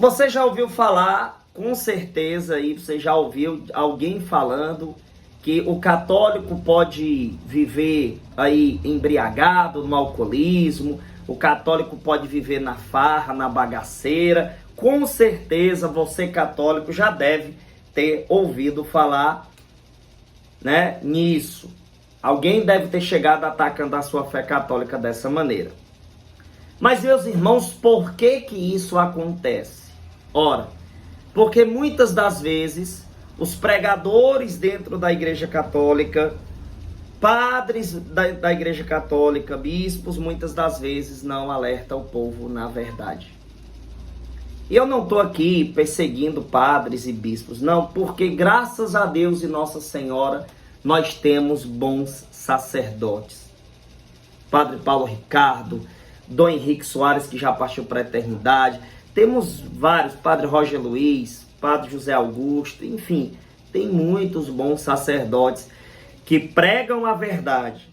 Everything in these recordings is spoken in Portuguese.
Você já ouviu falar, com certeza, aí você já ouviu alguém falando que o católico pode viver aí embriagado, no alcoolismo, o católico pode viver na farra, na bagaceira. Com certeza você católico já deve ter ouvido falar, né, nisso. Alguém deve ter chegado atacando a sua fé católica dessa maneira. Mas, meus irmãos, por que que isso acontece? Ora, porque muitas das vezes os pregadores dentro da Igreja Católica, padres da Igreja Católica, bispos, muitas das vezes não alertam o povo na verdade. E eu não estou aqui perseguindo padres e bispos, não, porque graças a Deus e Nossa Senhora nós temos bons sacerdotes. Padre Paulo Ricardo, Dom Henrique Soares, que já partiu para a eternidade, temos vários, Padre Roger Luiz, Padre José Augusto, enfim, tem muitos bons sacerdotes que pregam a verdade.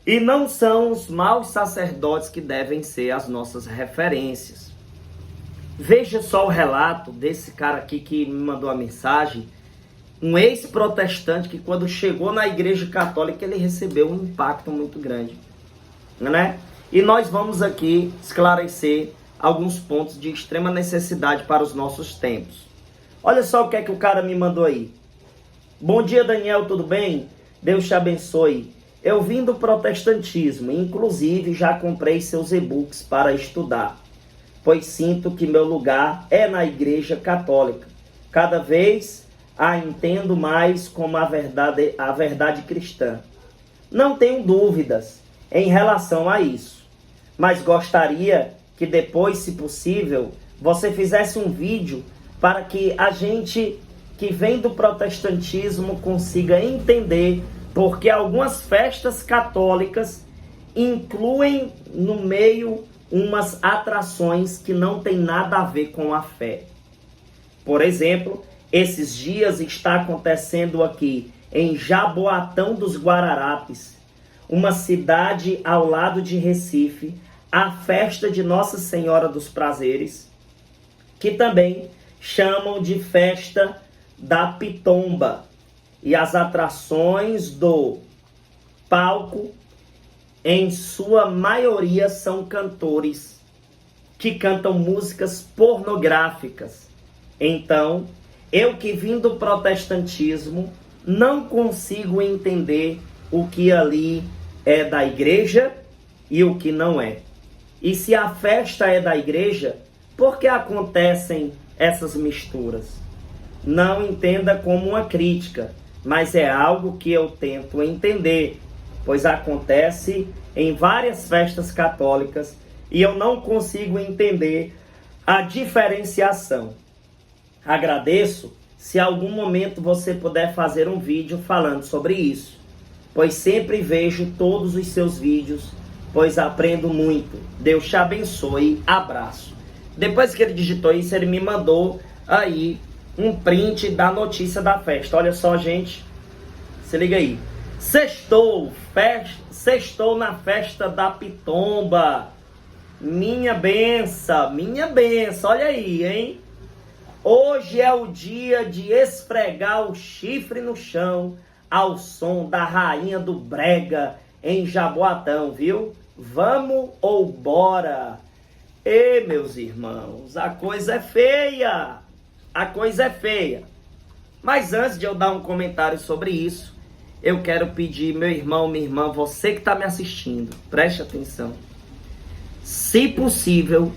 E não são os maus sacerdotes que devem ser as nossas referências. Veja só o relato desse cara aqui que me mandou a mensagem, um ex-protestante que quando chegou na Igreja Católica ele recebeu um impacto muito grande, né? E nós vamos aqui esclarecer alguns pontos de extrema necessidade para os nossos tempos. Olha só o que é que o cara me mandou aí. Bom dia, Daniel, tudo bem? Deus te abençoe. Eu vim do protestantismo, inclusive já comprei seus e-books para estudar, pois sinto que meu lugar é na Igreja Católica. Cada vez a entendo mais como a verdade cristã. Não tenho dúvidas em relação a isso, mas gostaria que depois, se possível, você fizesse um vídeo para que a gente que vem do protestantismo consiga entender porque algumas festas católicas incluem no meio umas atrações que não tem nada a ver com a fé. Por exemplo, esses dias está acontecendo aqui em Jaboatão dos Guararapes, uma cidade ao lado de Recife, a festa de Nossa Senhora dos Prazeres, que também chamam de festa da Pitomba. E as atrações do palco, em sua maioria, são cantores que cantam músicas pornográficas. Então, eu que vim do protestantismo, não consigo entender o que ali é da igreja e o que não é. E se a festa é da igreja, por que acontecem essas misturas? Não entenda como uma crítica, mas é algo que eu tento entender, pois acontece em várias festas católicas e eu não consigo entender a diferenciação. Agradeço se algum momento você puder fazer um vídeo falando sobre isso, pois sempre vejo todos os seus vídeos, pois aprendo muito. Deus te abençoe. Abraço. Depois que ele digitou isso, ele me mandou aí um print da notícia da festa. Olha só, gente. Se liga aí. Sextou na festa da Pitomba. Minha benção, minha benção. Olha aí, hein? Hoje é o dia de esfregar o chifre no chão ao som da rainha do brega em Jaboatão, viu? Vamos ou bora? E meus irmãos, a coisa é feia. A coisa é feia. Mas antes de eu dar um comentário sobre isso, eu quero pedir, meu irmão, minha irmã, você que está me assistindo, preste atenção. Se possível,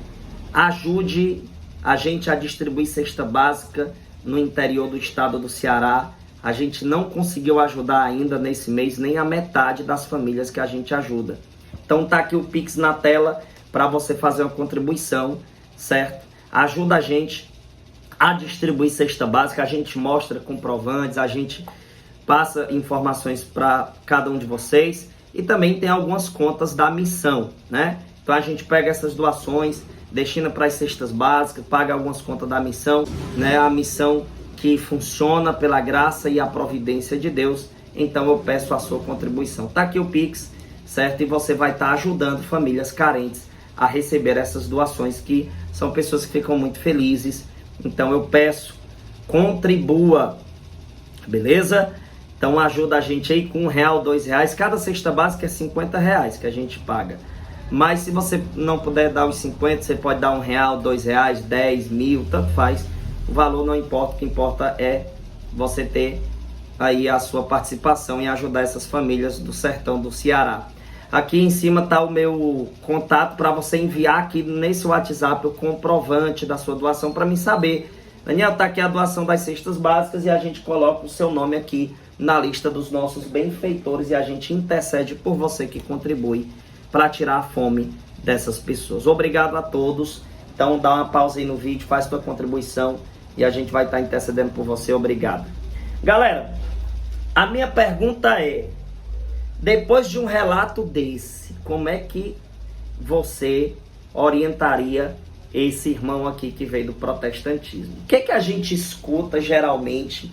ajude a gente a distribuir cesta básica no interior do estado do Ceará. A gente não conseguiu ajudar ainda nesse mês nem a metade das famílias que a gente ajuda. Então tá aqui o Pix na tela para você fazer uma contribuição, certo? Ajuda a gente a distribuir cesta básica, a gente mostra comprovantes, a gente passa informações para cada um de vocês e também tem algumas contas da missão, né? Então a gente pega essas doações, destina para as cestas básicas, paga algumas contas da missão, né? A missão que funciona pela graça e a providência de Deus. Então eu peço a sua contribuição. Tá aqui o Pix, certo? E você vai estar ajudando famílias carentes a receber essas doações, que são pessoas que ficam muito felizes Então eu peço, contribua, beleza? Então ajuda a gente aí com R$1, R$2. Cada cesta básica é R$50 que a gente paga. Mas se você não puder dar os 50, você pode dar R$1, R$2, 10, 1.000, tanto faz. O valor não importa, o que importa é você ter aí a sua participação e ajudar essas famílias do sertão do Ceará. Aqui em cima está o meu contato para você enviar aqui nesse WhatsApp o comprovante da sua doação para mim saber. Daniel, está aqui a doação das cestas básicas e a gente coloca o seu nome aqui na lista dos nossos benfeitores e a gente intercede por você que contribui para tirar a fome dessas pessoas. Obrigado a todos. Então dá uma pausa aí no vídeo, faz sua contribuição e a gente vai estar intercedendo por você. Obrigado. Galera, a minha pergunta é, depois de um relato desse, como é que você orientaria esse irmão aqui que veio do protestantismo? O que que a gente escuta geralmente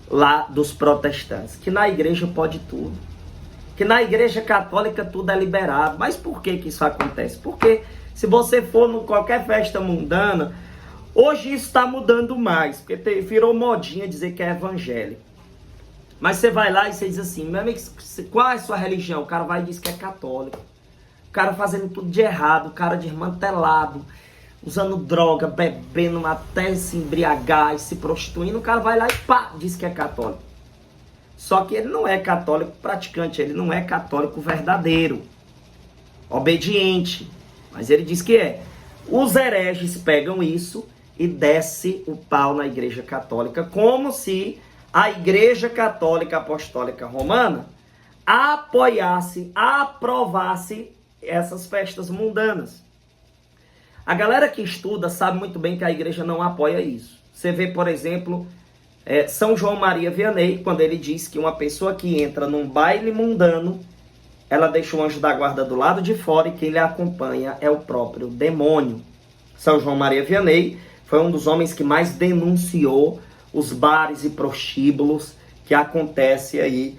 lá dos protestantes? Que na igreja pode tudo. Que na igreja católica tudo é liberado. Mas por que que isso acontece? Porque se você for em qualquer festa mundana, hoje isso está mudando mais. Porque virou modinha dizer que é evangélico. Mas você vai lá e você diz assim, meu amigo, qual é a sua religião? O cara vai e diz que é católico. O cara fazendo tudo de errado, o cara desmantelado, usando droga, bebendo até se embriagar e se prostituindo. O cara vai lá e pá, diz que é católico. Só que ele não é católico praticante, ele não é católico verdadeiro, obediente. Mas ele diz que é. Os hereges pegam isso e desce o pau na igreja católica, como se a igreja católica apostólica romana apoiasse, aprovasse essas festas mundanas. A galera que estuda sabe muito bem que a igreja não apoia isso. Você vê, por exemplo, São João Maria Vianney, quando ele diz que uma pessoa que entra num baile mundano, ela deixa o anjo da guarda do lado de fora e quem lhe acompanha é o próprio demônio. São João Maria Vianney foi um dos homens que mais denunciou os bares e prostíbulos que acontece aí,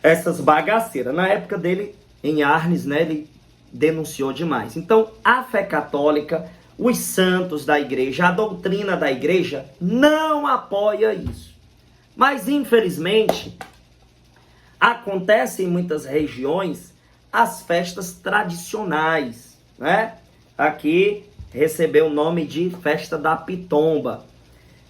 essas bagaceiras. Na época dele, em Arnes, né, ele denunciou demais. Então, a fé católica, os santos da igreja, a doutrina da igreja não apoia isso. Mas, infelizmente, acontece em muitas regiões as festas tradicionais, né? Aqui recebeu o nome de festa da Pitomba.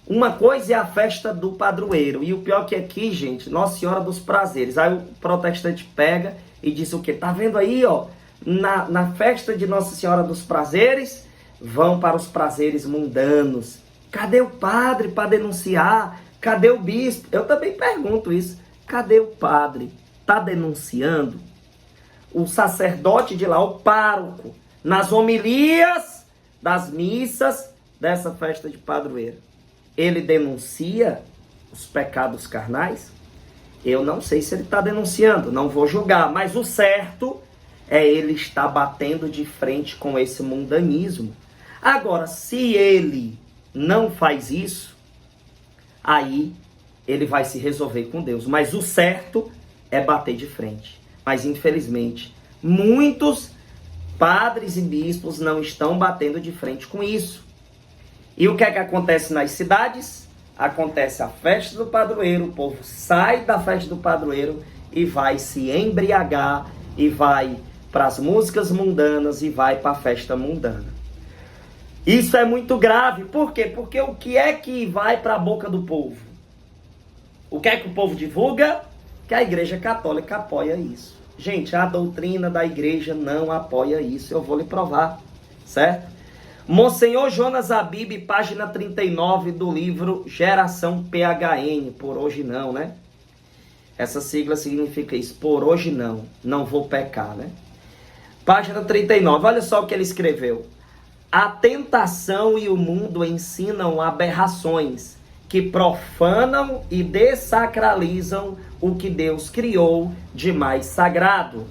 Uma coisa é a festa do padroeiro. E o pior que aqui, gente, Nossa Senhora dos Prazeres. Aí o protestante pega e diz o quê? Tá vendo aí, ó? Na festa de Nossa Senhora dos Prazeres, vão para os prazeres mundanos. Cadê o padre para denunciar? Cadê o bispo? Eu também pergunto isso. Cadê o padre? Tá denunciando? O sacerdote de lá, o pároco, nas homilias das missas dessa festa de padroeiro, ele denuncia os pecados carnais? Eu não sei se ele está denunciando, não vou julgar, mas o certo é ele estar batendo de frente com esse mundanismo. Agora, se ele não faz isso, aí ele vai se resolver com Deus. Mas o certo é bater de frente. Mas, infelizmente, muitos padres e bispos não estão batendo de frente com isso. E o que é que acontece nas cidades? Acontece a festa do padroeiro, o povo sai da festa do padroeiro e vai se embriagar, e vai para as músicas mundanas, e vai para a festa mundana. Isso é muito grave. Por quê? Porque o que é que vai para a boca do povo? O que é que o povo divulga? Que a igreja católica apoia isso. Gente, a doutrina da igreja não apoia isso. Eu vou lhe provar, certo? Monsenhor Jonas Abib, página 39 do livro Geração PHN, por hoje não, né? Essa sigla significa isso, por hoje não, não vou pecar, né? Página 39, olha só o que ele escreveu. A tentação e o mundo ensinam aberrações que profanam e dessacralizam o que Deus criou de mais sagrado.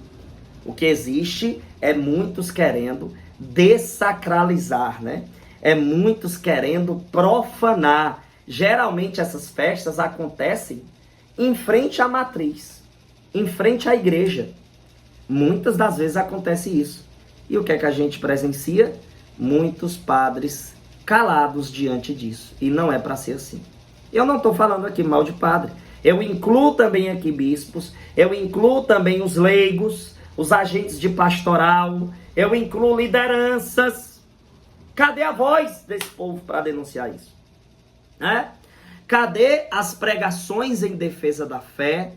O que existe é muitos querendo dessacralizar, né? É muitos querendo profanar. Geralmente essas festas acontecem em frente à matriz, em frente à igreja. Muitas das vezes acontece isso. E o que é que a gente presencia? Muitos padres calados diante disso. E não é para ser assim. Eu não estou falando aqui mal de padre. Eu incluo também aqui bispos, eu incluo também os leigos, os agentes de pastoral, eu incluo lideranças. Cadê a voz desse povo para denunciar isso? Né? Cadê as pregações em defesa da fé?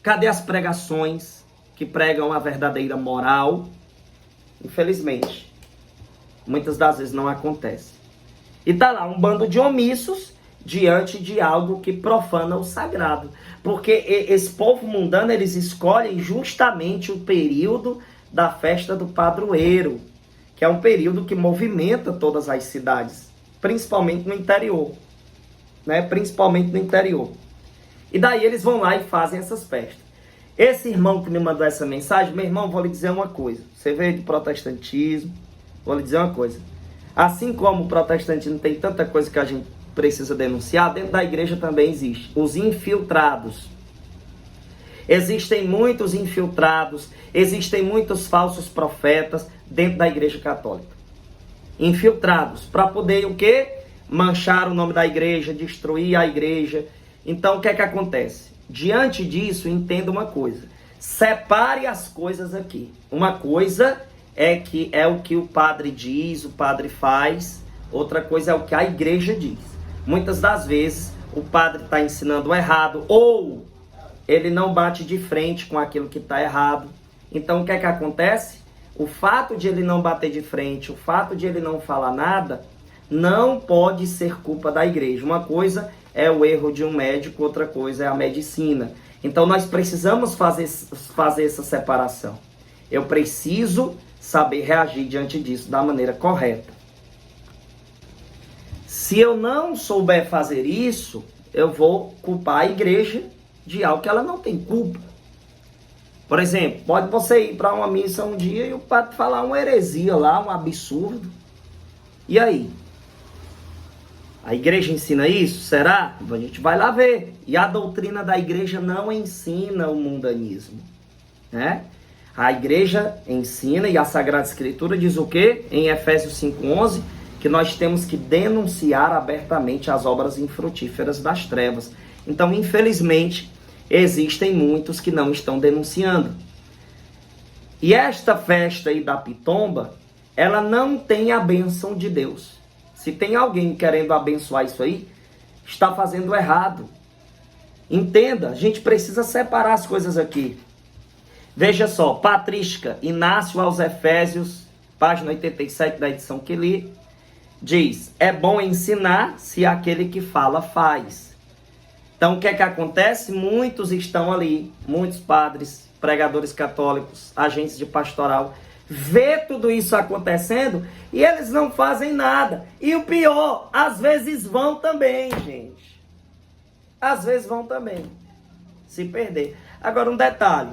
Cadê as pregações que pregam a verdadeira moral? Infelizmente, muitas das vezes não acontece. E tá lá um bando de omissos diante de algo que profana o sagrado. Porque esse povo mundano, eles escolhem justamente o período da festa do padroeiro, que é um período que movimenta todas as cidades, principalmente no interior. Né? Principalmente no interior. E daí eles vão lá e fazem essas festas. Esse irmão que me mandou essa mensagem, meu irmão, vou lhe dizer uma coisa. Você veio do protestantismo, vou lhe dizer uma coisa. Assim como o protestantismo tem tanta coisa que a gente precisa denunciar, dentro da igreja também existe os infiltrados. Existem muitos infiltrados, existem muitos falsos profetas dentro da igreja católica. Infiltrados, para poder o quê? Manchar o nome da igreja, destruir a igreja. Então, o que é que acontece? Diante disso, entenda uma coisa. Separe as coisas aqui. Uma coisa é que é o que o padre diz, o padre faz. Outra coisa é o que a igreja diz. Muitas das vezes, o padre está ensinando errado ou ele não bate de frente com aquilo que está errado. Então, o que é que acontece? O fato de ele não bater de frente, o fato de ele não falar nada, não pode ser culpa da igreja. Uma coisa é o erro de um médico, outra coisa é a medicina. Então nós precisamos fazer essa separação. Eu preciso saber reagir diante disso da maneira correta. Se eu não souber fazer isso, eu vou culpar a igreja de algo que ela não tem culpa. Por exemplo, pode você ir para uma missa um dia e o padre falar uma heresia lá, um absurdo. E aí? A igreja ensina isso? Será? A gente vai lá ver. E a doutrina da igreja não ensina o mundanismo. Né? A igreja ensina, e a Sagrada Escritura diz o quê? Em Efésios 5,11, que nós temos que denunciar abertamente as obras infrutíferas das trevas. Então, infelizmente, existem muitos que não estão denunciando. E esta festa aí da Pitomba, ela não tem a bênção de Deus. Se tem alguém querendo abençoar isso aí, está fazendo errado. Entenda, a gente precisa separar as coisas aqui. Veja só, Patrística, Inácio aos Efésios, página 87 da edição que li, diz: é bom ensinar se aquele que fala faz. Então o que é que acontece? Muitos estão ali, muitos padres, pregadores católicos, agentes de pastoral, vê tudo isso acontecendo e eles não fazem nada. E o pior, às vezes vão também, gente. Às vezes vão também se perder. Agora um detalhe,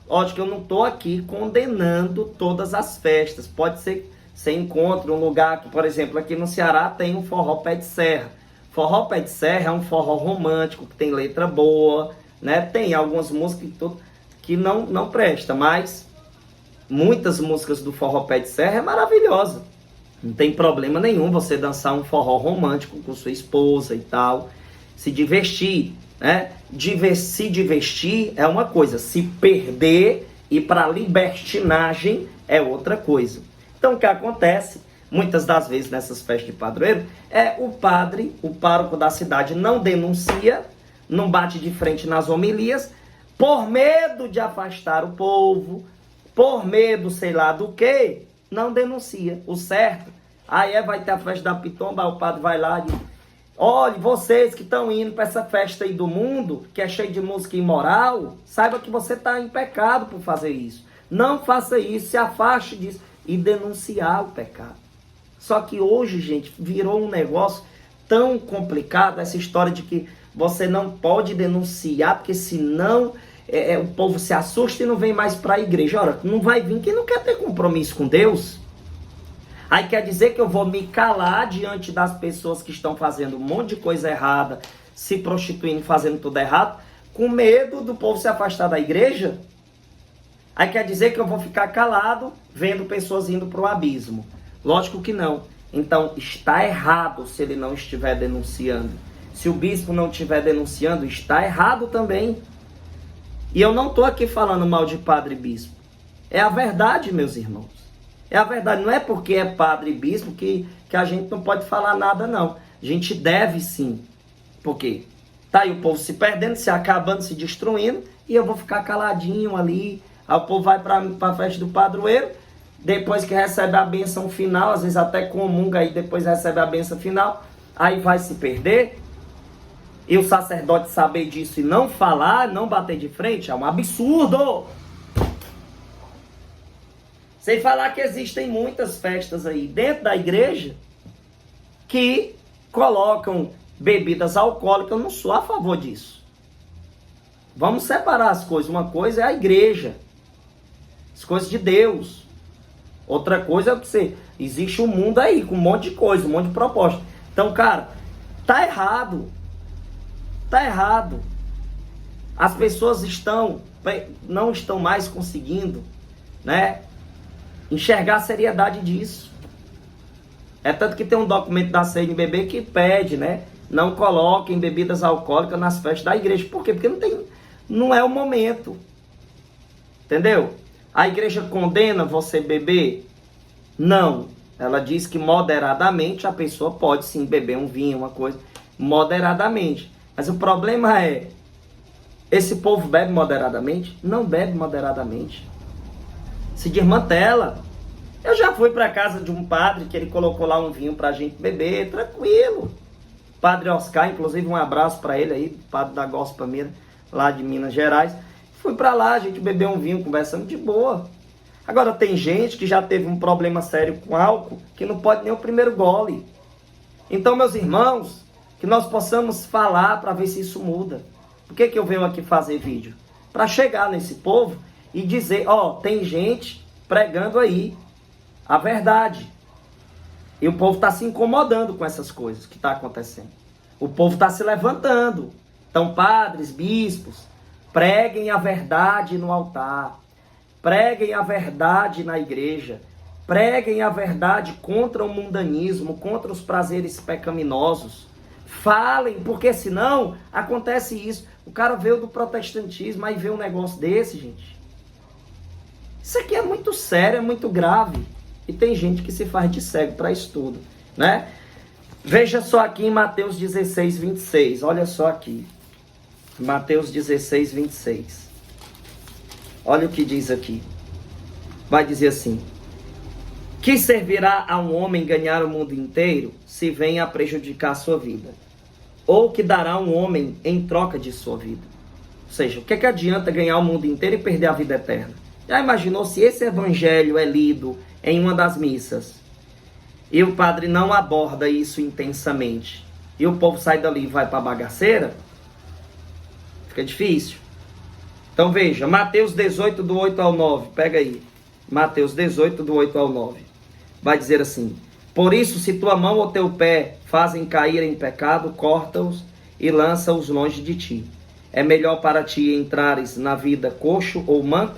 óbvio que eu não estou aqui condenando todas as festas. Pode ser que você encontre um lugar que, por exemplo, aqui no Ceará tem um forró pé de serra. Forró pé de serra é um forró romântico, que tem letra boa, né? Tem algumas músicas que não presta, mas muitas músicas do forró pé de serra é maravilhosa. Não tem problema nenhum você dançar um forró romântico com sua esposa e tal. Se divertir, né? Se divertir é uma coisa. Se perder e para libertinagem é outra coisa. Então o que acontece, muitas das vezes nessas festas de padroeiro, é o padre, o pároco da cidade não denuncia, não bate de frente nas homilias, por medo de afastar o povo, por medo, sei lá do que, não denuncia. O certo, aí vai ter a festa da Pitomba, o padre vai lá e diz: olha, vocês que estão indo para essa festa aí do mundo, que é cheio de música imoral, saiba que você está em pecado por fazer isso. Não faça isso, se afaste disso e denunciar o pecado. Só que hoje, gente, virou um negócio tão complicado, essa história de que você não pode denunciar, porque senão o povo se assusta e não vem mais para a igreja. Ora, não vai vir quem não quer ter compromisso com Deus. Aí quer dizer que eu vou me calar diante das pessoas que estão fazendo um monte de coisa errada, se prostituindo, fazendo tudo errado, com medo do povo se afastar da igreja? Aí quer dizer que eu vou ficar calado vendo pessoas indo para o abismo. Lógico que não. Então, está errado se ele não estiver denunciando. Se o bispo não estiver denunciando, está errado também. E eu não estou aqui falando mal de padre e bispo. É a verdade, meus irmãos. É a verdade. Não é porque é padre e bispo que a gente não pode falar nada, não. A gente deve sim. Por quê? Tá aí o povo se perdendo, se acabando, se destruindo, e eu vou ficar caladinho ali. Aí o povo vai para a festa do padroeiro, depois que recebe a bênção final, às vezes até comunga, aí depois recebe a bênção final, aí vai se perder. E o sacerdote saber disso e não falar, não bater de frente, é um absurdo. Sem falar que existem muitas festas aí dentro da igreja que colocam bebidas alcoólicas. Eu não sou a favor disso. Vamos separar as coisas. Uma coisa é a igreja, as coisas de Deus. Outra coisa é o que você... Existe um mundo aí com um monte de coisa, um monte de proposta. Então, cara, tá errado. Tá errado. As pessoas não estão mais conseguindo, né, enxergar a seriedade disso. É tanto que tem um documento da CNBB que pede, né, não coloquem bebidas alcoólicas nas festas da igreja. Por quê? Porque não é o momento. Entendeu? A igreja condena você beber? Não. Ela diz que moderadamente a pessoa pode sim beber um vinho, uma coisa, moderadamente. Mas o problema é, esse povo bebe moderadamente? Não bebe moderadamente. Se desmantela. Eu já fui para casa de um padre que ele colocou lá um vinho pra gente beber, tranquilo. Padre Oscar, inclusive um abraço para ele aí, padre da Gospel Mira, lá de Minas Gerais. Fui para lá, a gente bebeu um vinho, conversando de boa. Agora tem gente que já teve um problema sério com álcool, que não pode nem o primeiro gole. Então, meus irmãos, que nós possamos falar para ver se isso muda. Por que eu venho aqui fazer vídeo? Para chegar nesse povo e dizer, ó, tem gente pregando aí a verdade. E o povo está se incomodando com essas coisas que está acontecendo. O povo está se levantando. Então, padres, bispos, preguem a verdade no altar. Preguem a verdade na igreja. Preguem a verdade contra o mundanismo, contra os prazeres pecaminosos. Falem, porque senão acontece isso. O cara veio do protestantismo, aí vê um negócio desse, gente. Isso aqui é muito sério, é muito grave. E tem gente que se faz de cego para isso tudo, né? Veja só aqui em Mateus 16, 26. Olha só aqui. Mateus 16, 26. Olha o que diz aqui. Vai dizer assim: que servirá a um homem ganhar o mundo inteiro se vem a prejudicar a sua vida? Ou que dará um homem em troca de sua vida? Ou seja, o que adianta ganhar o mundo inteiro e perder a vida eterna? Já imaginou se esse evangelho é lido em uma das missas e o padre não aborda isso intensamente e o povo sai dali e vai para a bagaceira? Fica difícil. Então veja, Mateus 18, do 8 ao 9, pega aí. Mateus 18, do 8 ao 9. Vai dizer assim: por isso, se tua mão ou teu pé fazem cair em pecado, corta-os e lança-os longe de ti. É melhor para ti entrares na vida coxo ou manco,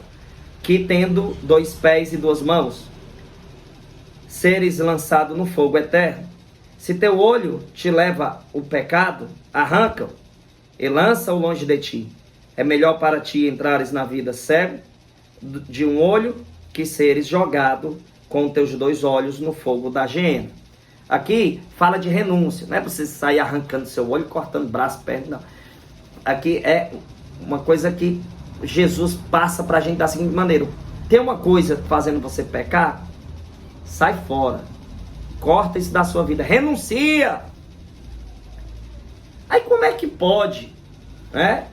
que tendo 2 pés e 2 mãos, seres lançado no fogo eterno. Se teu olho te leva o pecado, arranca-o e lança-o longe de ti. É melhor para ti entrares na vida cego de um olho, que seres jogado com teus 2 olhos no fogo da geena. Aqui fala de renúncia, não é para você sair arrancando seu olho, cortando braço, perna, não. Aqui é uma coisa que Jesus passa para a gente da seguinte maneira: tem uma coisa fazendo você pecar, sai fora, corta isso da sua vida, renuncia. Aí como é que pode, né,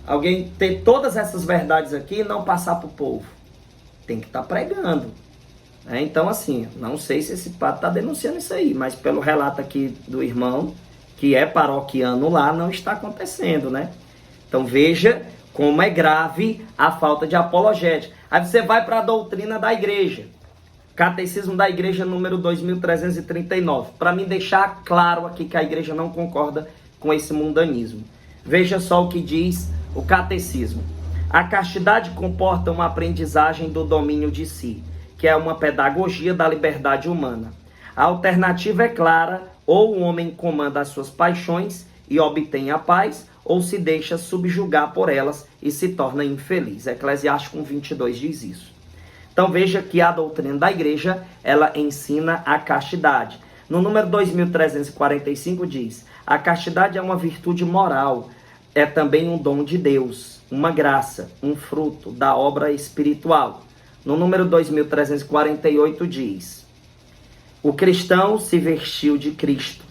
alguém ter todas essas verdades aqui e não passar para o povo? Tem que estar pregando. Então, assim, não sei se esse padre está denunciando isso aí, mas pelo relato aqui do irmão, que é paroquiano lá, não está acontecendo, né? Então, veja como é grave a falta de apologética. Aí você vai para a doutrina da igreja. Catecismo da igreja número 2339. Para mim deixar claro aqui que a igreja não concorda com esse mundanismo. Veja só o que diz o catecismo. A castidade comporta uma aprendizagem do domínio de si, que é uma pedagogia da liberdade humana. A alternativa é clara: ou o homem comanda as suas paixões e obtém a paz, ou se deixa subjugar por elas e se torna infeliz. Eclesiástico 1:22 diz isso. Então veja que a doutrina da igreja, ela ensina a castidade. No número 2345 diz: a castidade é uma virtude moral, é também um dom de Deus, uma graça, um fruto da obra espiritual. No número 2348 diz: o cristão se vestiu de Cristo,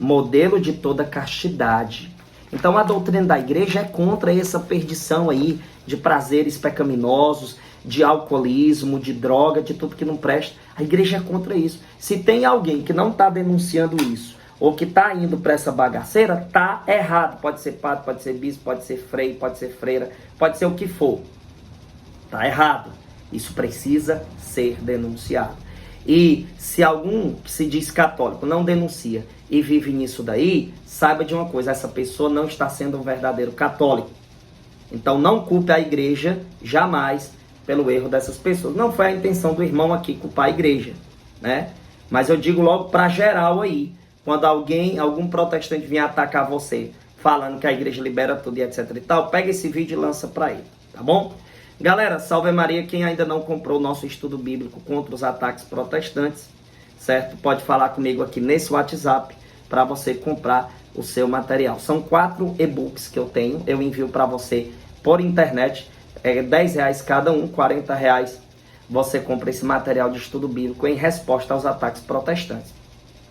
modelo de toda castidade. Então a doutrina da igreja é contra essa perdição aí de prazeres pecaminosos, de alcoolismo, de droga, de tudo que não presta. A igreja é contra isso. Se tem alguém que não está denunciando isso, ou que está indo para essa bagaceira, está errado. Pode ser padre, pode ser bispo, pode ser freio, pode ser freira, pode ser o que for. Está errado. Isso precisa ser denunciado. E se algum que se diz católico não denuncia e vive nisso daí, saiba de uma coisa: essa pessoa não está sendo um verdadeiro católico. Então não culpe a igreja jamais pelo erro dessas pessoas. Não foi a intenção do irmão aqui culpar a igreja, né? Mas eu digo logo para geral aí, quando algum protestante vier atacar você, falando que a igreja libera tudo e etc e tal, pega esse vídeo e lança para ele, tá bom? Galera, salve Maria. Quem ainda não comprou o nosso estudo bíblico contra os ataques protestantes, certo? Pode falar comigo aqui nesse WhatsApp para você comprar o seu material. São 4 e-books que eu tenho, eu envio para você por internet, é R$10 cada um, R$40 você compra esse material de estudo bíblico em resposta aos ataques protestantes.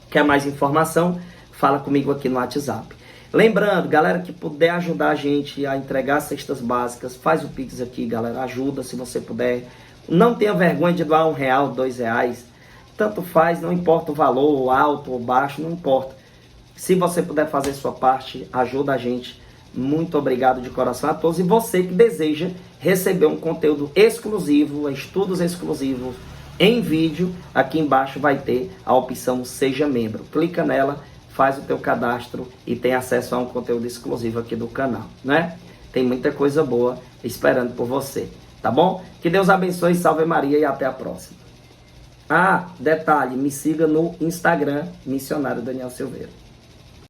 Quer mais informação? Fala comigo aqui no WhatsApp. Lembrando, galera, que puder ajudar a gente a entregar cestas básicas, faz o Pix aqui, galera, ajuda se você puder. Não tenha vergonha de doar R$1, R$2, tanto faz, não importa o valor, alto ou baixo, não importa. Se você puder fazer sua parte, ajuda a gente. Muito obrigado de coração a todos. E você que deseja receber um conteúdo exclusivo, estudos exclusivos em vídeo, aqui embaixo vai ter a opção Seja Membro. Clica nela, faz o teu cadastro e tem acesso a um conteúdo exclusivo aqui do canal, né? Tem muita coisa boa esperando por você, tá bom? Que Deus abençoe, salve Maria e até a próxima. Ah, detalhe, me siga no Instagram, Missionário Daniel Silveira.